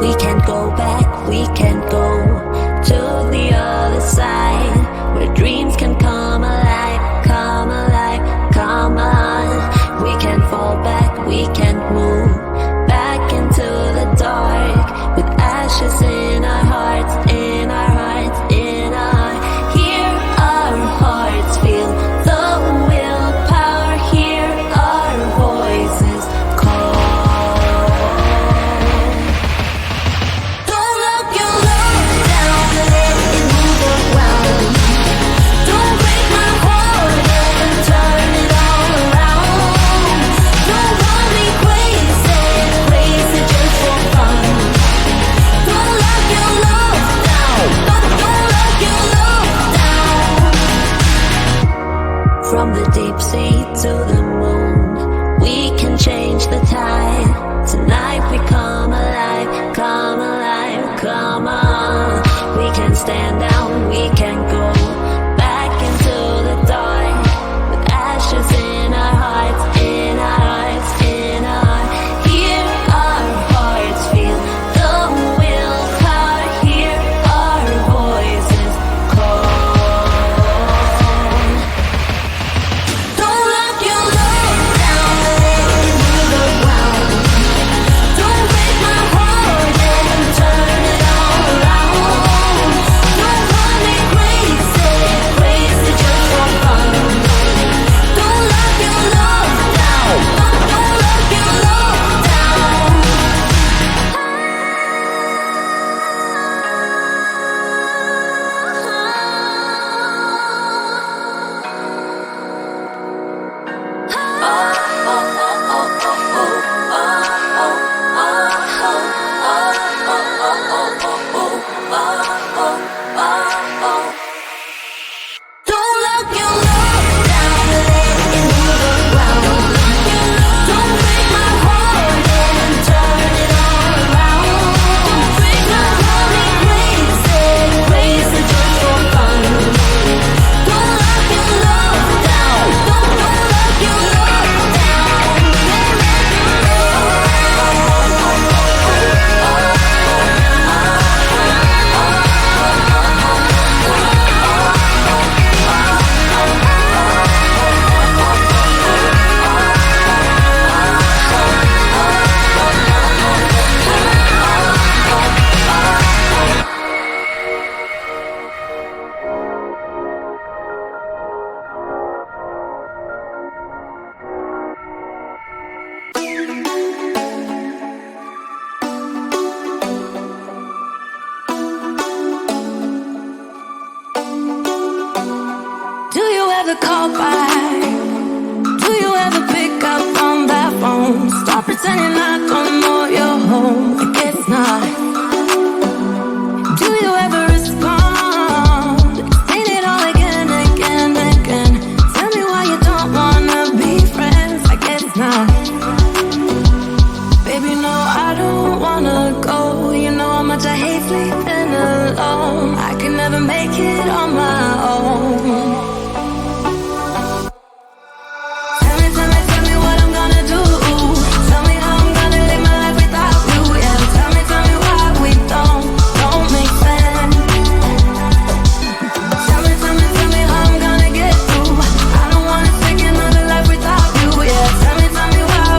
We can't go back, we can't go to the other side, where dreams can come alive, come alive, come on. We can't fall back, we can't move back into the dark, with ashes in our hearts, in our hearts, in our. Hear our hearts, feel the willpower, hear our voices call. Don't lock your love down, let it move around. Don't break my heart and turn it all around. Don't run me crazy, crazy just for fun. Don't lock your love down, don't lock your love down. From the deep sea to the moon, we can change the tide. Tonight we come alive, come alive, come on. We can stand down, we can go back into the dark, with ashes in our hearts, in our hearts, in our. Hear our hearts, feel the willpower, hear our voices call. Don't lock your love down, let it move around. Don't break my heart and turn it all around. Don't run me crazy, crazy just for fun. Don't lock your love down, don't lock your love down. Don't lock your love down, let it move around. Don't break my heart and turn it all around. Don't run me crazy, crazy just for fun. Don't lock your love down, don't lock your love down. Do you ever call back? Do you ever pick up on that phone? Stop pretending I don't know you're home, like it's not. Do you ever respond? Explain it all again, again, again. Tell me why you don't wanna be friends, like it's not. Baby, no, I don't wanna go. You know how much I hate sleeping alone. I can never make it on my own. Tell me what I'm gonna do. Tell me how I'm gonna live my life without you. Yeah, tell me why we don't make sense. Tell me how I'm gonna get through. I don't wanna take another life without you. Yeah, tell me why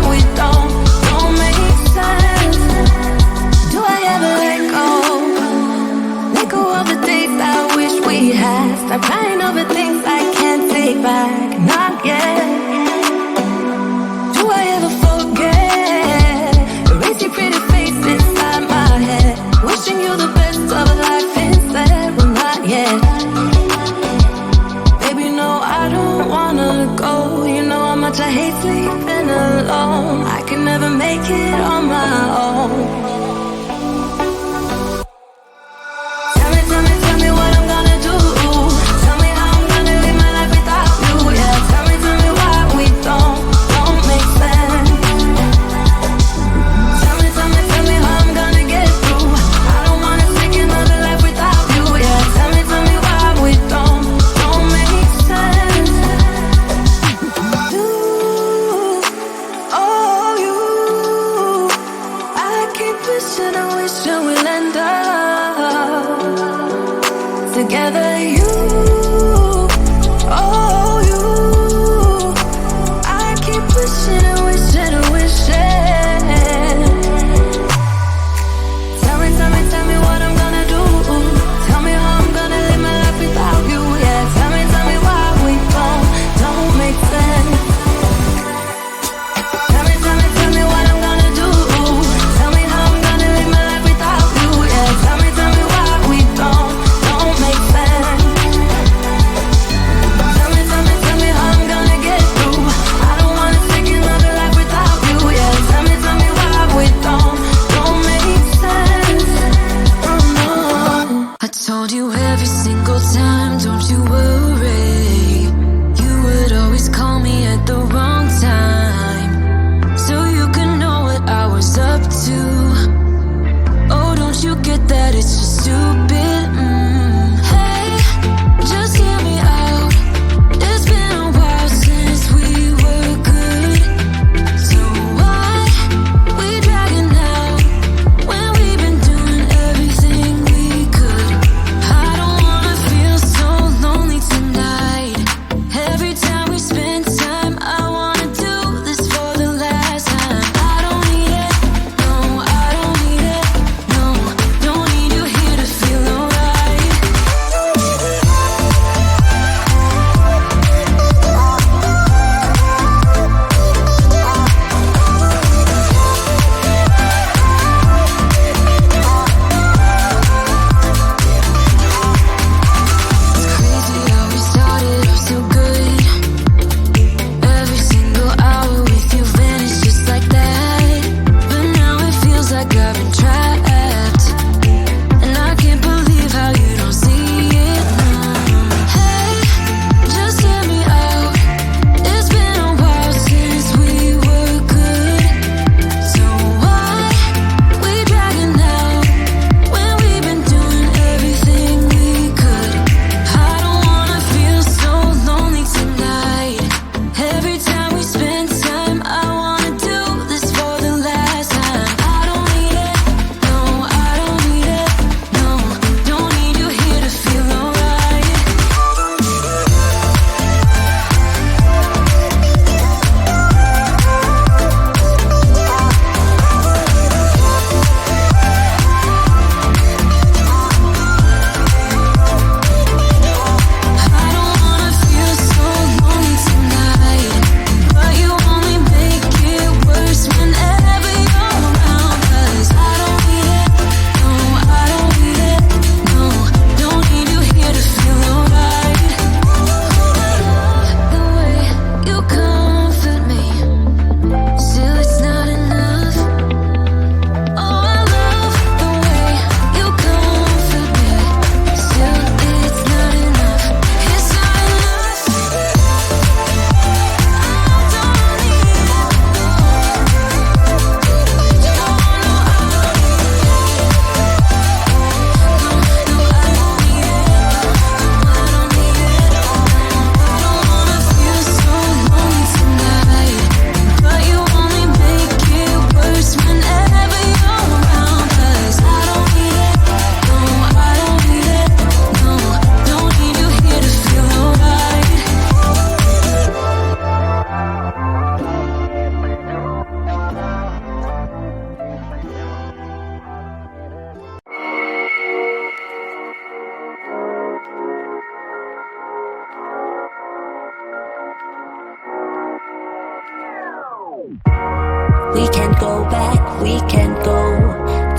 We can't go back, we can't go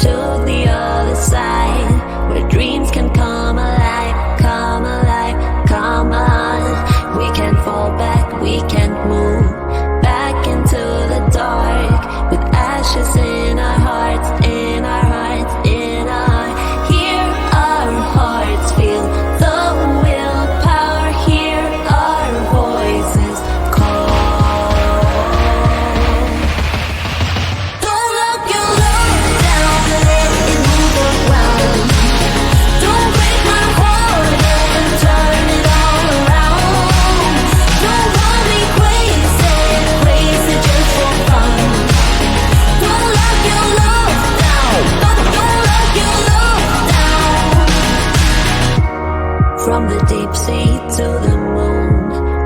to the other side, where dreams can come alive, come alive, come on. We can't fall back, we can't move back into the dark, with ashes in our hearts, in our hearts, in our hearts. Hear our hearts, feel the willpower, hear our voices call. Don't lock your love down, let it move around. Don't break my heart and turn it all around. Don't run me crazy, crazy just for fun. Don't lock your love down, don't lock your love down. From the deep sea to the moon,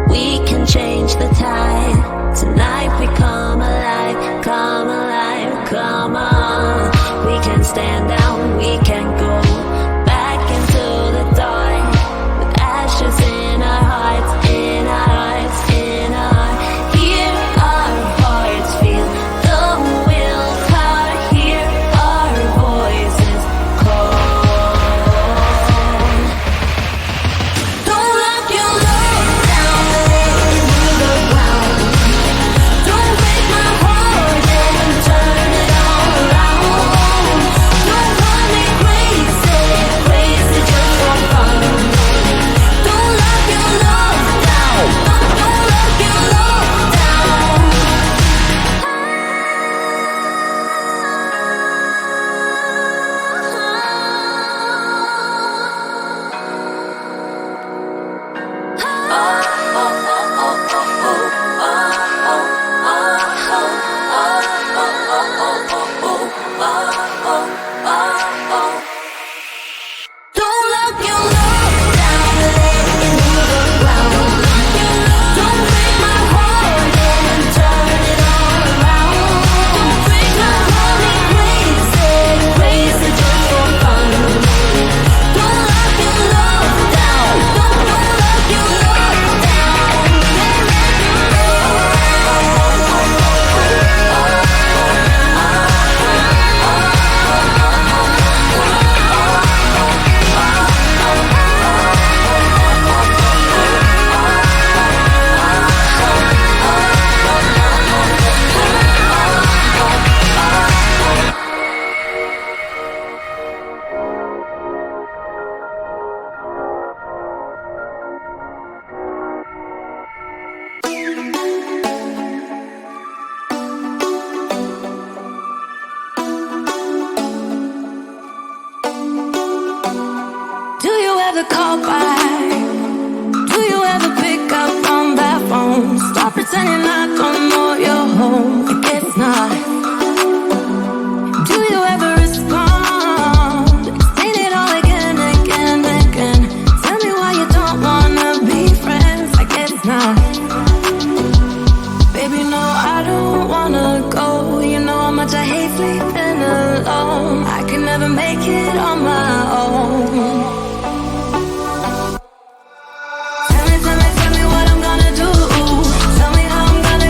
we can change the tide. Tonight we come alive, come alive, come on. We can stand down, we can go back into the dark, with ashes in our hearts, in our hearts, in our hearts. Hear our hearts, feel the willpower, hear our voices call. Don't lock your love down, let it move around. Don't break my heart and turn it all around. Don't run me crazy, crazy just for fun. Don't lock your love down, don't lock your love down. Don't lock your love down, let it move around. Don't break my heart and turn it all around. Don't run me crazy, crazy just for fun. Don't lock your love down, don't lock your love down. Do you ever call back? Do you ever pick up on that phone? Stop pretending I don't know you're home. I guess not. Do you ever respond? Explain it all again, again, again. Tell me why you don't wanna be friends. I guess not. Baby, no, I don't wanna go. You know how much I hate sleeping alone. I can never make it on my own. Tell me what I'm gonna do. Tell me how I'm gonna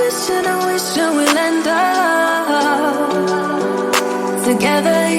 wish and I wish that we'll end up together